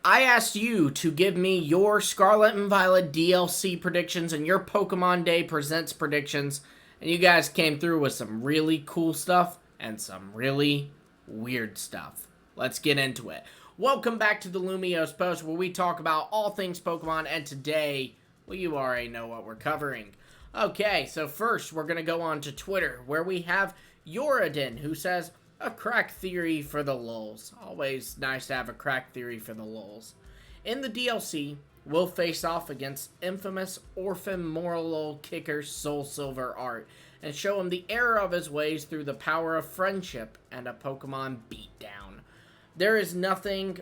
I asked you to give me your Scarlet and Violet DLC predictions and your Pokemon Day Presents predictions, and you guys came through with some really cool stuff and some really weird stuff. Let's get into it. Welcome back to the Lumios Post, where we talk about all things Pokemon, and today, well, you already know what we're covering. Okay, so first, we're going to go on to Twitter, where we have Yoradin, who says, a crack theory for the lulz. Always nice to have a crack theory for the lulz. In the DLC, we'll face off against infamous orphan moral kicker Soul Silver Art and show him the error of his ways through the power of friendship and a Pokemon beatdown. There is nothing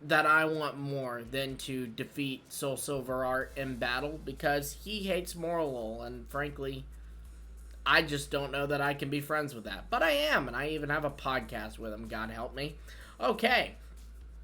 that I want more than to defeat Soul Silver Art in battle because he hates Moral, and frankly, I just don't know that I can be friends with that. But I am, and I even have a podcast with him, God help me. Okay,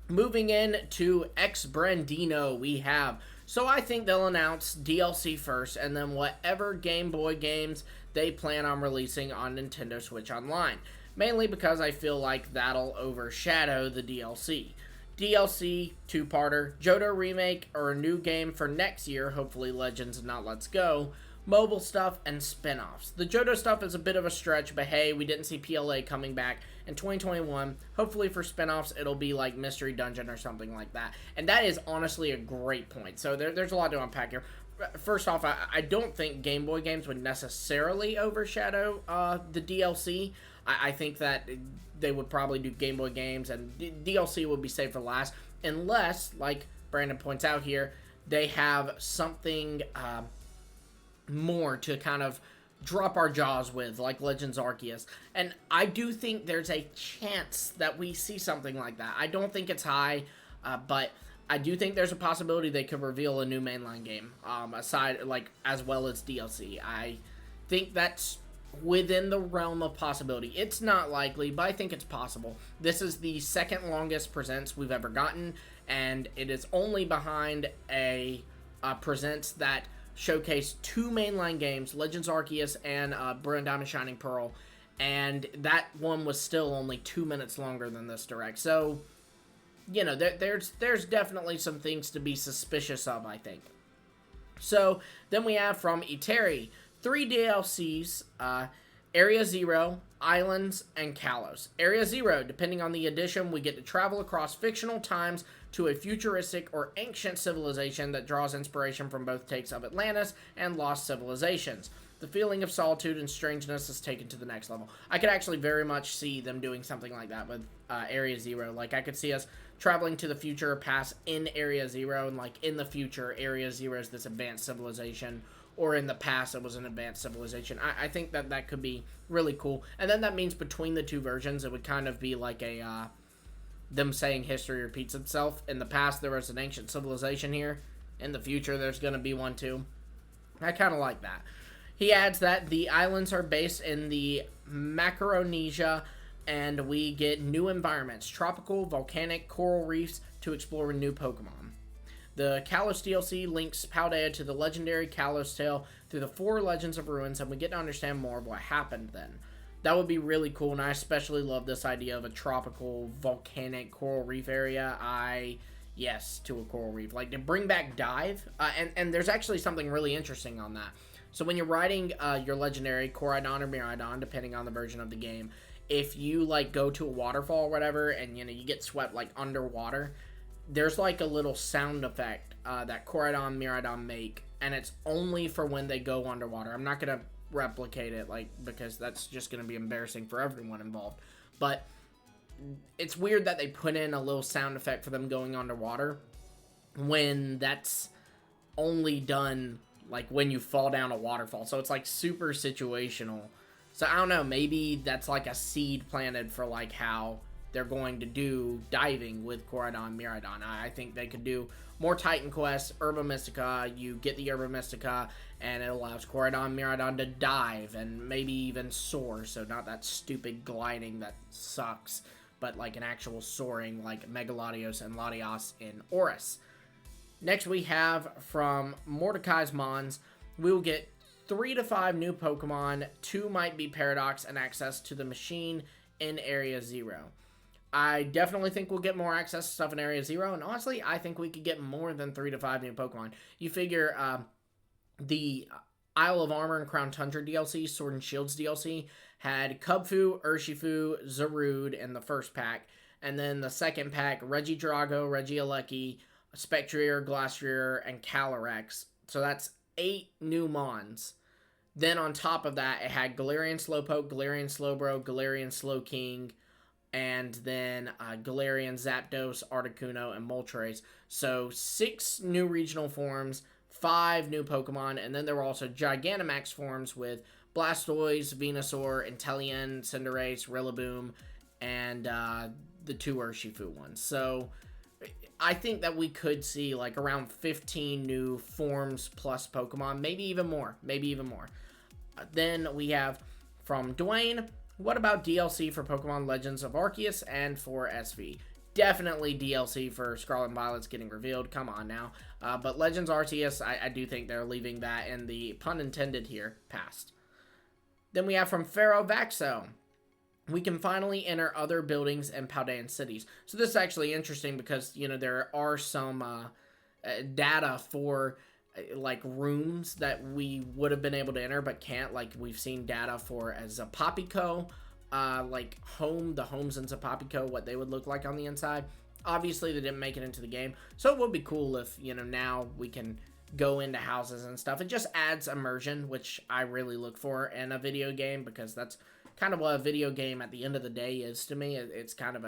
moving in to X Brandino we have. So I think they'll announce DLC first, and then whatever Game Boy games they plan on releasing on Nintendo Switch Online. Mainly because I feel like that'll overshadow the DLC. DLC, two-parter, Johto remake, or a new game for next year, hopefully Legends and not Let's Go, mobile stuff, and spin-offs. The Johto stuff is a bit of a stretch, but hey, we didn't see PLA coming back in 2021. Hopefully for spin-offs, it'll be like Mystery Dungeon or something like that. And that is honestly a great point. So there's a lot to unpack here. First off, I don't think Game Boy games would necessarily overshadow the DLC. I think that they would probably do Game Boy games, and DLC would be saved for last. Unless, like Brandon points out here, they have something more to kind of drop our jaws with, like Legends Arceus. And I do think there's a chance that we see something like that. I don't think it's high, but I do think there's a possibility they could reveal a new mainline game, aside, like, as well as DLC. I think that's within the realm of possibility. It's not likely, but I think it's possible. This is the second longest presents we've ever gotten, and it is only behind a presents that showcased two mainline games, Legends Arceus and Brilliant Diamond Shining Pearl, and that one was still only 2 minutes longer than this direct. So, you know, there's definitely some things to be suspicious of, I think. So, then we have from Iteri, 3 DLCs, Area 0, Islands, and Kalos. Area 0, depending on the edition, we get to travel across fictional times to a futuristic or ancient civilization that draws inspiration from both takes of Atlantis and Lost Civilizations. The feeling of solitude and strangeness is taken to the next level. I could actually very much see them doing something like that with Area 0. Like, I could see us traveling to the future or past in Area 0, and, like, in the future, Area 0 is this advanced civilization, or in the past it was an advanced civilization. I think that could be really cool. And then that means between the two versions, it would kind of be like a them saying history repeats itself. In the past, there was an ancient civilization here. In the future, there's going to be one too. I kind of like that. He adds that the islands are based in the Macaronesia, and we get new environments, tropical, volcanic, coral reefs to explore new Pokemon. The Kalos DLC links Paldea to the legendary Kalos tale through the 4 Legends of Ruins, and we get to understand more of what happened then. That would be really cool, and I especially love this idea of a tropical, volcanic, coral reef area. Yes, to a coral reef. Like, to bring back Dive, and there's actually something really interesting on that. So when you're riding your legendary Koraidon or Miraidon, depending on the version of the game, if you, like, go to a waterfall or whatever, and, you know, you get swept, like, underwater, there's, like, a little sound effect that Koraidon, Miraidon make, and it's only for when they go underwater. I'm not going to replicate it, like, because that's just going to be embarrassing for everyone involved. But it's weird that they put in a little sound effect for them going underwater when that's only done, like, when you fall down a waterfall. So it's, like, super situational. So I don't know, maybe that's, like, a seed planted for, like, how they're going to do diving with Koraidon, Miraidon. I think they could do more Titan quests, Herba Mystica. You get the Herba Mystica, and it allows Koraidon, Miraidon to dive, and maybe even soar. So not that stupid gliding that sucks, but like an actual soaring like Megalodios and Latios in Oris. Next we have from Mordecai's Mons, we will get 3 to 5 new Pokemon. 2 might be Paradox and access to the machine in Area 0. I definitely think we'll get more access to stuff in Area Zero, and honestly, I think we could get more than 3 to 5 new Pokemon. You figure the Isle of Armor and Crown Tundra DLC, Sword and Shields DLC, had Kubfu, Urshifu, Zarude in the first pack, and then the second pack, Regidrago, Regieleki, Spectrier, Glastrier, and Calyrex. So that's 8 new Mons. Then on top of that, it had Galarian Slowpoke, Galarian Slowbro, Galarian Slowking, and then Galarian Zapdos, Articuno, and Moltres. So 6 new regional forms, 5 new Pokemon, and then there were also Gigantamax forms with Blastoise, Venusaur, Inteleon, Cinderace, Rillaboom, and the 2 Urshifu ones. So I think that we could see like around 15 new forms plus Pokemon, maybe even more. Then we have from Dwayne, what about DLC for Pokemon Legends of Arceus and for SV? Definitely DLC for Scarlet and Violet's getting revealed. Come on now. But Legends Arceus, I do think they're leaving that in the, pun intended here, past. Then we have from Pharaoh Vaxo. We can finally enter other buildings and Paldean cities. So this is actually interesting because, you know, there are some data for like rooms that we would have been able to enter but can't. Like we've seen data for Zapopico, like the homes in Zapopico, what they would look like on the inside. Obviously they didn't make it into the game, so it would be cool if, you know, now we can go into houses and stuff. It just adds immersion, which I really look for in a video game, because that's kind of what a video game at the end of the day is to me. It's kind of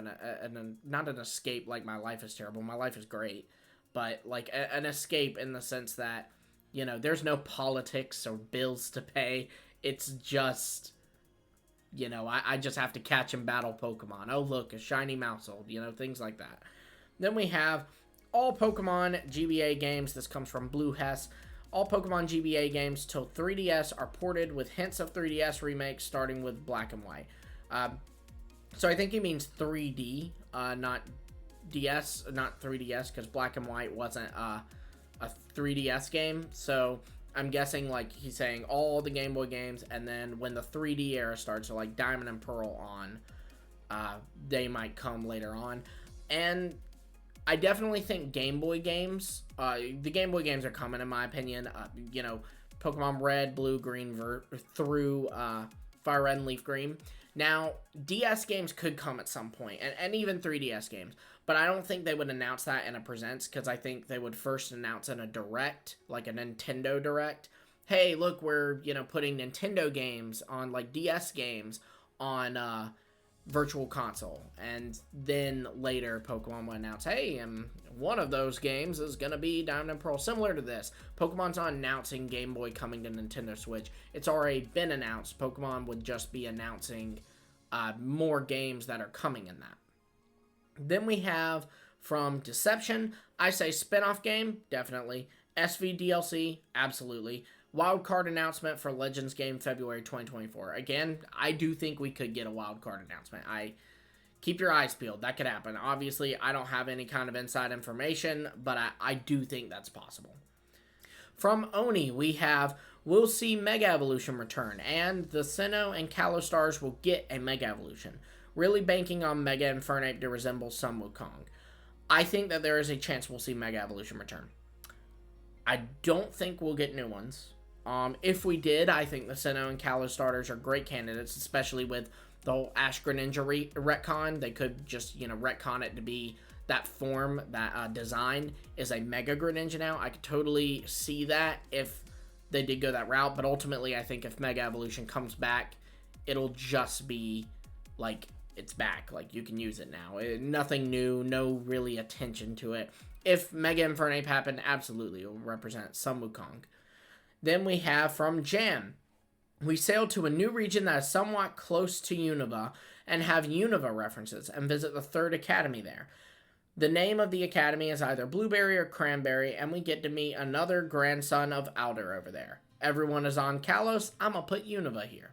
not an escape like my life is terrible. My life is great. But like an escape in the sense that, you know, there's no politics or bills to pay. It's just, you know, I just have to catch and battle Pokemon. Oh, look, a shiny Mousehold, you know, things like that. Then we have all Pokemon GBA games. This comes from Blue Hess. All Pokemon GBA games till 3DS are ported with hints of 3DS remakes starting with Black and White. So I think he means 3D, not DS, not 3DS, because Black and White wasn't a 3DS game. So I'm guessing like he's saying all the Game Boy games, and then when the 3D era starts, so like Diamond and Pearl on, they might come later on. And I definitely think Game Boy games, the Game Boy games are coming in my opinion. You know, Pokemon Red, Blue, Green, through Fire Red and Leaf Green. Now, DS games could come at some point, and even 3DS games, but I don't think they would announce that in a Presents, because I think they would first announce in a Direct, like a Nintendo Direct. Hey, look, we're, you know, putting Nintendo games on, like, DS games on Virtual Console, and then later Pokemon would announce, hey, one of those games is going to be Diamond and Pearl. Similar to this, Pokemon's not announcing Game Boy coming to Nintendo Switch. It's already been announced. Pokemon would just be announcing more games that are coming in that. Then we have from Deception, I say spin-off game, definitely. SV DLC, absolutely. Wildcard announcement for Legends game February 2024. Again, I do think we could get a wildcard announcement. Keep your eyes peeled. That could happen. Obviously, I don't have any kind of inside information, but I do think that's possible. From Oni, we have, we'll see Mega Evolution return, and the Sinnoh and Kalos Stars will get a Mega Evolution. Really banking on Mega Infernape to resemble some Wukong. I think that there is a chance we'll see Mega Evolution return. I don't think we'll get new ones. If we did, I think the Sinnoh and Kalos starters are great candidates, especially with the whole Ash Greninja retcon. They could just, you know, retcon it to be that form, that design is a Mega Greninja now. I could totally see that if they did go that route, but ultimately I think if Mega Evolution comes back, it'll just be like, it's back. Like, you can use it now. Nothing new, no really attention to it. If Mega Infernape happened, absolutely, it will represent some Wukong. Then we have from Jam. We sail to a new region that is somewhat close to Unova and have Unova references and visit the 3rd Academy there. The name of the academy is either Blueberry or Cranberry, and we get to meet another grandson of Alder over there. Everyone is on Kalos. I'm going to put Unova here.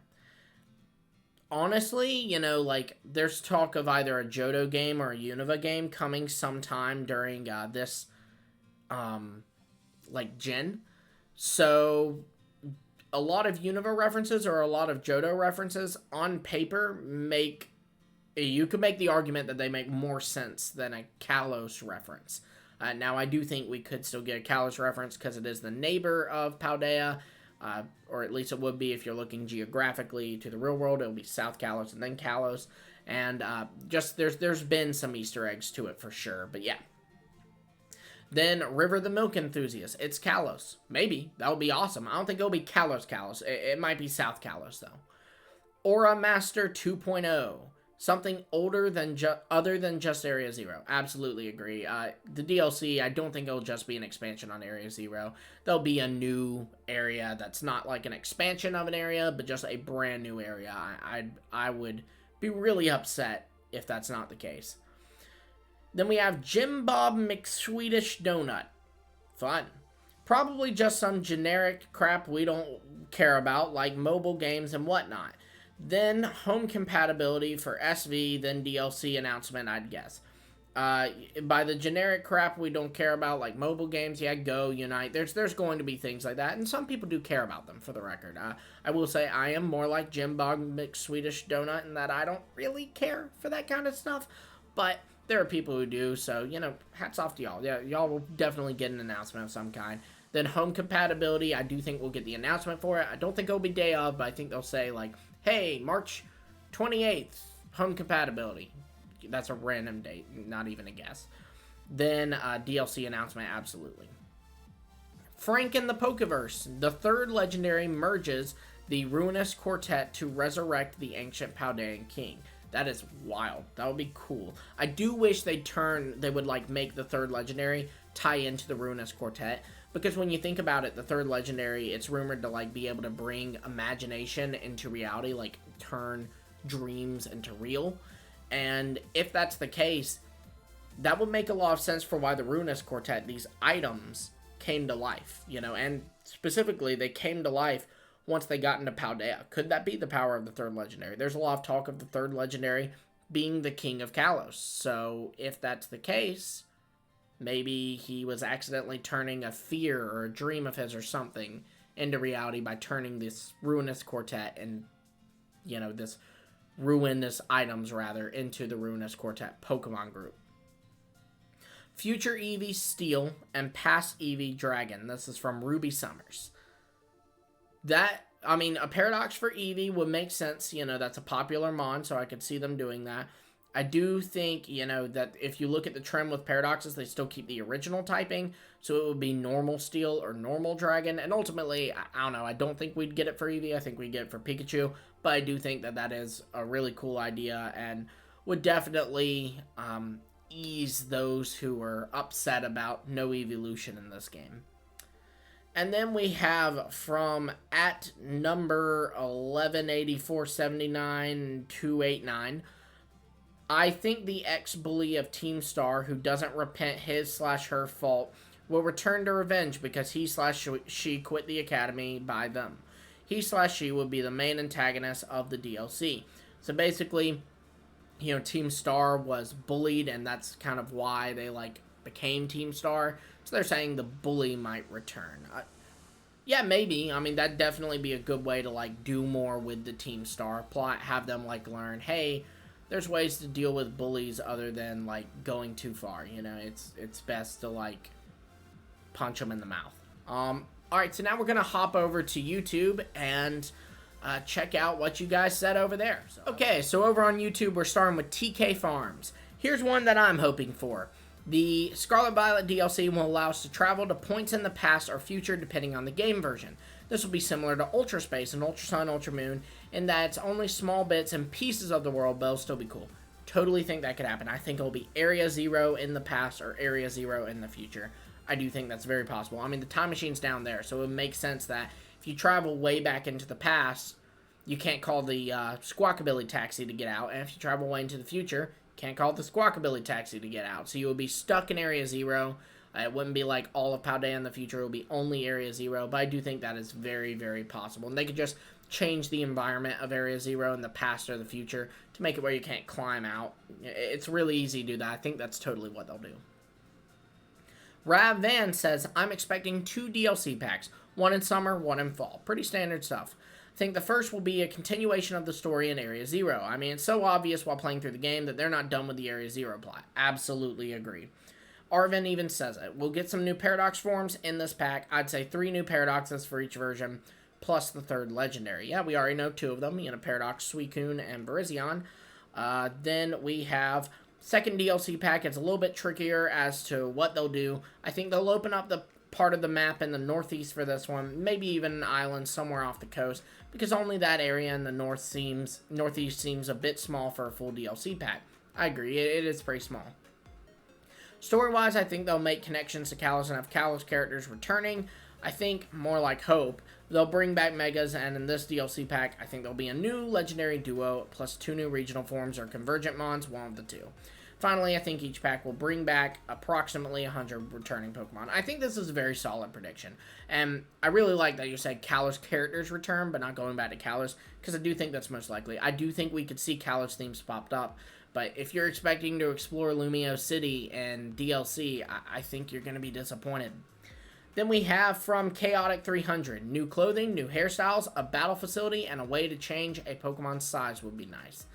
Honestly, you know, like, there's talk of either a Johto game or a Unova game coming sometime during this, like, gen. So, a lot of Unova references or a lot of Johto references on paper make You could make the argument that they make more sense than a Kalos reference. Now, I do think we could still get a Kalos reference because it is the neighbor of Paldea, or at least it would be if you're looking geographically to the real world. It will be South Kalos and then Kalos, and just there's been some Easter eggs to it for sure. But yeah. Then River the Milk Enthusiast. It's Kalos. Maybe. That would be awesome. I don't think it'll be Kalos. It might be South Kalos, though. Aura Master 2.0. Something other than just Area Zero. Absolutely agree. The DLC, I don't think it'll just be an expansion on Area Zero. There'll be a new area that's not like an expansion of an area, but just a brand new area. I would be really upset if that's not the case. Then we have Jim Bob McSwedish Donut. Fun. Probably just some generic crap we don't care about, like mobile games and whatnot. Then home compatibility for SV, then DLC announcement, I'd guess. By the generic crap we don't care about, like mobile games, yeah, Go, Unite, there's going to be things like that, and some people do care about them, for the record. I will say I am more like Jim Bob McSwedish Donut in that I don't really care for that kind of stuff, but there are people who do, so, hats off to y'all. Yeah, y'all will definitely get an announcement of some kind. Then home compatibility, I do think we'll get the announcement for it. I don't think it'll be day of, but I think they'll say, like, hey, March 28th, home compatibility. That's a random date, not even a guess. Then DLC announcement, absolutely. Frank in the Pokeverse. The third legendary merges the Ruinous Quartet to resurrect the ancient Paldean king. That is wild. That would be cool. I do wish they would like make the third legendary tie into the Ruinous Quartet, because when you think about it, the third legendary, it's rumored to like be able to bring imagination into reality, like turn dreams into real. And if that's the case, that would make a lot of sense for why the Ruinous Quartet, these items, came to life, and specifically they came to life once they got into Paldea. Could that be the power of the third legendary? There's a lot of talk of the third legendary being the king of Kalos. So if that's the case, maybe he was accidentally turning a fear or a dream of his or something into reality by turning this Ruinous Quartet and, this ruinous items, rather, into the Ruinous Quartet Pokemon group. Future Eevee Steel and past Eevee Dragon. This is from Ruby Summers. A Paradox for Eevee would make sense. That's a popular mon, so I could see them doing that. I do think, that if you look at the trend with Paradoxes, they still keep the original typing, so it would be normal Steel or normal Dragon, and ultimately, I don't know, I don't think we'd get it for Eevee, I think we'd get it for Pikachu, but I do think that is a really cool idea, and would definitely ease those who are upset about no evolution in this game. And then we have from at number 118479-289, I think the ex-bully of Team Star who doesn't repent his/her fault will return to revenge because he/she quit the academy by them. He/she will be the main antagonist of the DLC. So basically, Team Star was bullied, and that's kind of why they became Team Star. So they're saying the bully might return. Yeah, maybe. That'd definitely be a good way to do more with the Team Star plot. Have them learn, hey, there's ways to deal with bullies other than going too far. It's best to punch them in the mouth. All right, so now we're gonna hop over to YouTube and check out what you guys said over there. Okay, so over on YouTube, we're starting with TK Farms. Here's one that I'm hoping for. The Scarlet Violet DLC will allow us to travel to points in the past or future depending on the game version. This will be similar to Ultra Space and Ultra Sun, Ultra Moon, in that it's only small bits and pieces of the world, but it'll still be cool. Totally think that could happen. I think it'll be Area Zero in the past or Area Zero in the future. I do think that's very possible. The time machine's down there, so it makes sense that if you travel way back into the past, you can't call the Squawkabilly taxi to get out, and if you travel way into the future, can't call the Squawkabilly taxi to get out. So you will be stuck in Area Zero. It wouldn't be like all of Paldea in the future. It will be only Area Zero. But I do think that is very, very possible. And they could just change the environment of Area Zero in the past or the future to make it where you can't climb out. It's really easy to do that. I think that's totally what they'll do. Rav Van says, I'm expecting 2 DLC packs. One in summer, one in fall. Pretty standard stuff. I think the first will be a continuation of the story in Area Zero. I mean, it's so obvious while playing through the game that they're not done with the Area Zero plot. Absolutely agree. Arvin even says it. We'll get some new Paradox forms in this pack. I'd say 3 new Paradoxes for each version, plus the 3rd legendary. Yeah, we already know 2 of them. Paradox, Suicune, and Virizion. Then we have second DLC pack. It's a little bit trickier as to what they'll do. I think they'll open up the part of the map in the northeast for this one, maybe even an island somewhere off the coast, because only that area in the northeast seems a bit small for a full DLC pack. I agree, it is pretty small. Story-wise, I think they'll make connections to Kalos and have Kalos characters returning. I think, more like hope, they'll bring back Megas, and in this DLC pack, I think there'll be a new legendary duo, plus 2 new regional forms or convergent mons, one of the 2. Finally, I think each pack will bring back approximately 100 returning Pokemon. I think this is a very solid prediction. And I really like that you said Kalos characters return, but not going back to Kalos, because I do think that's most likely. I do think we could see Kalos themes popped up, but if you're expecting to explore Lumio City and DLC, I think you're going to be disappointed. Then we have from Chaotic 300, new clothing, new hairstyles, a battle facility, and a way to change a Pokemon's size would be nice.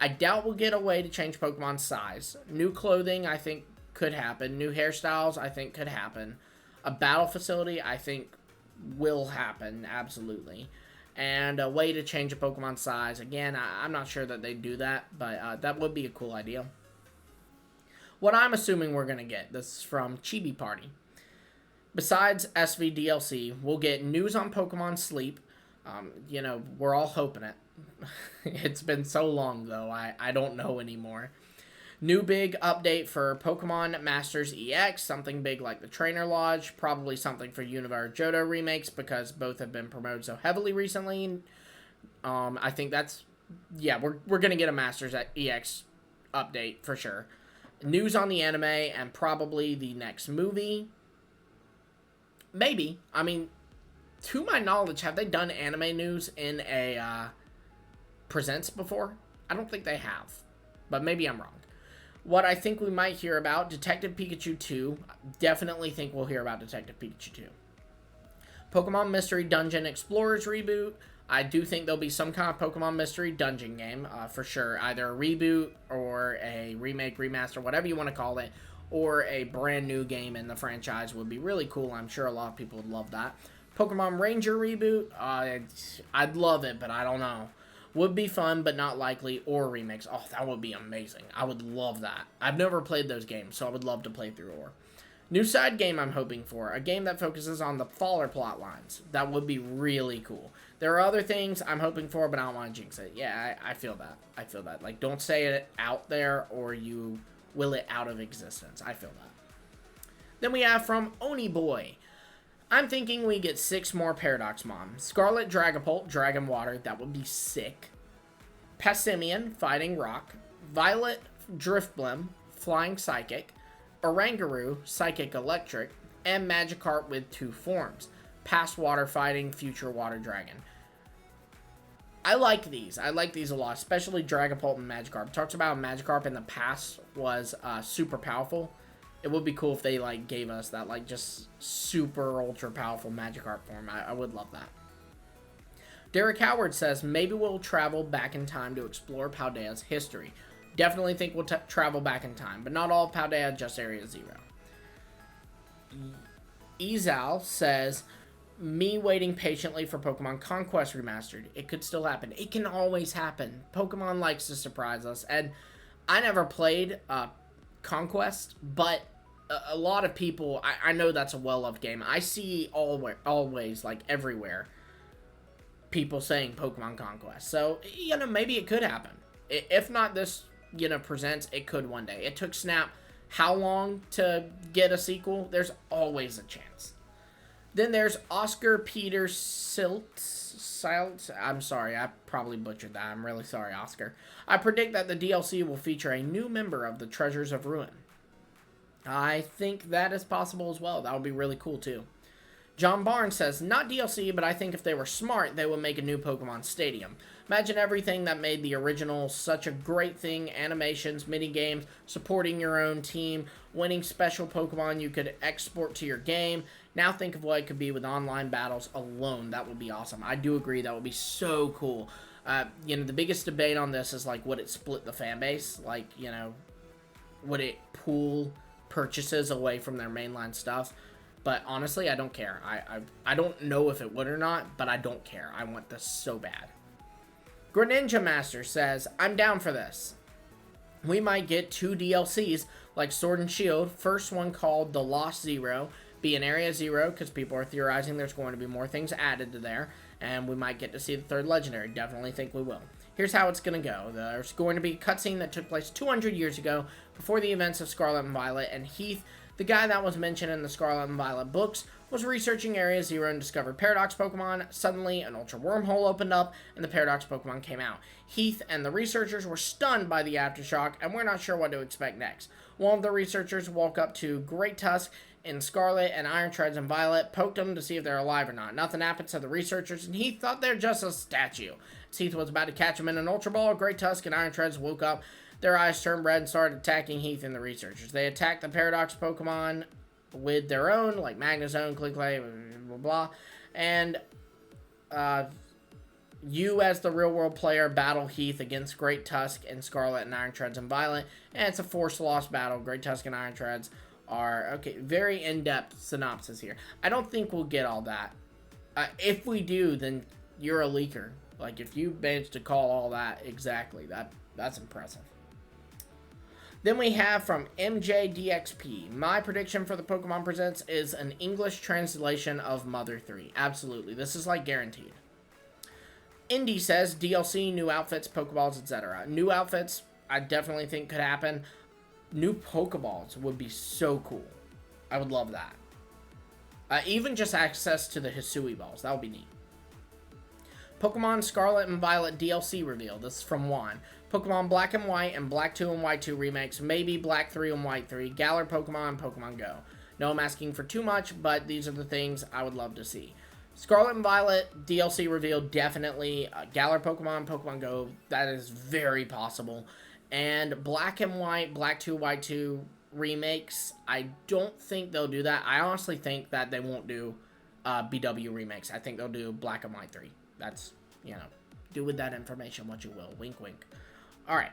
I doubt we'll get a way to change Pokemon's size. New clothing, I think, could happen. New hairstyles, I think, could happen. A battle facility, I think, will happen, absolutely. And a way to change a Pokemon's size. Again, I'm not sure that they'd do that, but that would be a cool idea. What I'm assuming we're going to get, this is from Chibi Party. Besides SV DLC, we'll get news on Pokemon Sleep. We're all hoping it. It's been so long, though, I don't know anymore. New big update for Pokemon Masters EX, something big like the Trainer Lodge, probably something for Univers Johto remakes, because both have been promoted so heavily recently. I think that's, yeah, we're going to get a Masters EX update for sure. News on the anime, and probably the next movie. Maybe. I mean, to my knowledge, have they done anime news in a Presents before? I don't think they have, but maybe I'm wrong. What I think we might hear about, Detective Pikachu 2. Definitely think we'll hear about Detective Pikachu 2. Pokemon Mystery Dungeon Explorers reboot. I do think there'll be some kind of Pokemon Mystery Dungeon game, for sure. Either a reboot or a remake, remaster, whatever you want to call it, or a brand new game in the franchise would be really cool. I'm sure a lot of people would love that. Pokemon Ranger reboot. I'd love it, but I don't know. Would be fun, but not likely, or remakes. Oh, that would be amazing. I would love that. I've never played those games, so I would love to play through or. New side game I'm hoping for. A game that focuses on the Faller plot lines. That would be really cool. There are other things I'm hoping for, but I don't want to jinx it. Yeah, I feel that. I feel that. Like, don't say it out there, or you will it out of existence. I feel that. Then we have from Oni Boy. I'm thinking we get 6 more Paradox Mons. Scarlet Dragapult, Dragon Water, that would be sick. Passimian, Fighting Rock. Violet Driftblim, Flying Psychic. Oranguru, Psychic Electric. And Magikarp with 2 forms. Past Water Fighting, Future Water Dragon. I like these. I like these a lot, especially Dragapult and Magikarp. It talks about Magikarp in the past was super powerful. It would be cool if they, like, gave us that, like, just super ultra powerful Magikarp form. I would love that. Derek Howard says, maybe we'll travel back in time to explore Paldea's history. Definitely think we'll travel back in time, but not all of Paldea, just Area Zero. Ezal says, me waiting patiently for Pokemon Conquest Remastered. It could still happen. It can always happen. Pokemon likes to surprise us, and I never played Conquest, but a lot of people, I know that's a well-loved game. I see always, like, everywhere, people saying Pokemon Conquest. So, maybe it could happen. If not this, Presents, it could one day. It took Snap how long to get a sequel? There's always a chance. Then there's Oscar Peter Silt. I'm sorry, I probably butchered that. I'm really sorry, Oscar. I predict that the DLC will feature a new member of the Treasures of Ruin. I think that is possible as well. That would be really cool, too. John Barnes says, not DLC, but I think if they were smart, they would make a new Pokemon Stadium. Imagine everything that made the original such a great thing, animations, minigames, supporting your own team, winning special Pokemon you could export to your game. Now think of what it could be with online battles alone. That would be awesome. I do agree, that would be so cool. The biggest debate on this is, like, would it split the fan base? Like, would it pull purchases away from their mainline stuff? But honestly, I don't care. I don't know if it would or not, but I don't care. I want this so bad. Greninja Master says, I'm down for this. We might get 2 DLCs like Sword and Shield. First one called The Lost Zero. Be in Area Zero, because people are theorizing there's going to be more things added to there. And we might get to see the 3rd Legendary. Definitely think we will. Here's how it's going to go. There's going to be a cutscene that took place 200 years ago, before the events of Scarlet and Violet, and Heath, the guy that was mentioned in the Scarlet and Violet books, was researching Area Zero and discovered Paradox Pokemon. Suddenly, an Ultra Wormhole opened up, and the Paradox Pokemon came out. Heath and the researchers were stunned by the aftershock, and we're not sure what to expect next. One of the researchers walked up to Great Tusk in Scarlet and Iron Treads in Violet, poked them to see if they're alive or not. Nothing happened to the researchers, and Heath thought they're just a statue. As Heath was about to catch him in an Ultra Ball, Great Tusk and Iron Treads woke up. Their eyes turned red and started attacking Heath and the researchers. They attacked the Paradox Pokemon with their own, like Magnezone, Clickclay, blah, blah, blah. And you, as the real-world player, battle Heath against Great Tusk and Scarlet and Iron Treads and Violet. And it's a forced loss battle. Great Tusk and Iron Treads are, okay, very in-depth synopsis here. I don't think we'll get all that. If we do, then you're a leaker. Like, if you managed to call all that exactly, that's impressive. Then we have from MJDXP, my prediction for the Pokemon Presents is an English translation of Mother 3. Absolutely. This is, like, guaranteed. Indy says DLC, new outfits, Pokeballs, etc. New outfits, I definitely think could happen. New Pokeballs would be so cool. I would love that. Even just access to the Hisui balls. That would be neat. Pokemon Scarlet and Violet DLC reveal. This is from Juan. Pokemon Black and White and Black 2 and White 2 remakes. Maybe Black 3 and White 3. Galar Pokemon and Pokemon Go. No, I'm asking for too much, but these are the things I would love to see. Scarlet and Violet DLC reveal, definitely. Galar Pokemon, Pokemon Go, that is very possible. And Black and White, Black 2, White 2 remakes, I don't think they'll do that. I honestly think that they won't do BW remakes. I think they'll do Black and White 3. That's, do with that information what you will. Wink, wink. Alright.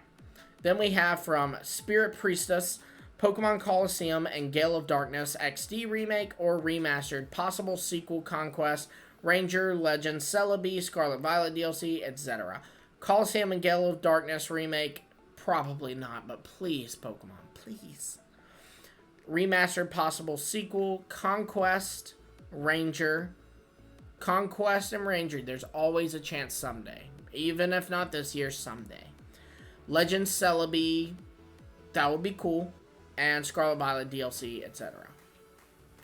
Then we have from Spirit Priestess, Pokemon Coliseum and Gale of Darkness XD remake or remastered, possible sequel Conquest, Ranger, Legend, Celebi, Scarlet Violet DLC, etc. Coliseum and Gale of Darkness remake, probably not, but please, Pokemon, please. Remastered, possible sequel, Conquest, Ranger. Conquest and Ranger, there's always a chance someday. Even if not this year, someday. Legend Celebi, that would be cool. And Scarlet Violet DLC, etc.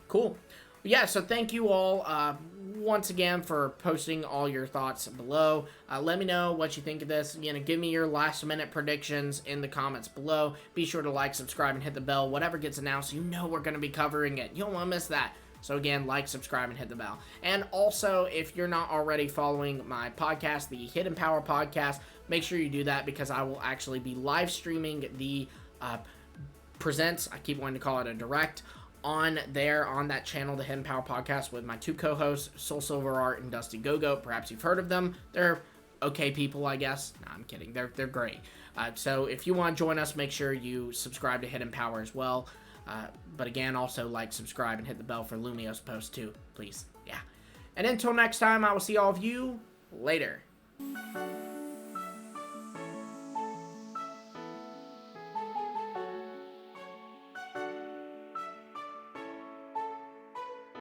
Cool. Yeah, so thank you all once again for posting all your thoughts below. Let me know what you think of this. Give me your last minute predictions in the comments below. Be sure to like, subscribe, and hit the bell. Whatever gets announced, we're going to be covering it. You don't want to miss that. So again, like, subscribe, and hit the bell. And also, if you're not already following my podcast, the Hidden Power Podcast, make sure you do that because I will actually be live streaming the Presents, I keep wanting to call it a direct, on that channel, the Hidden Power Podcast, with my 2 co-hosts, Soul Silver Art and Dusty Go-Go. Perhaps you've heard of them. They're okay people, I guess. No, I'm kidding. They're great. So if you want to join us, make sure you subscribe to Hidden Power as well. But again, also like, subscribe, and hit the bell for Lumio's posts too, please. Yeah. And until next time, I will see all of you later.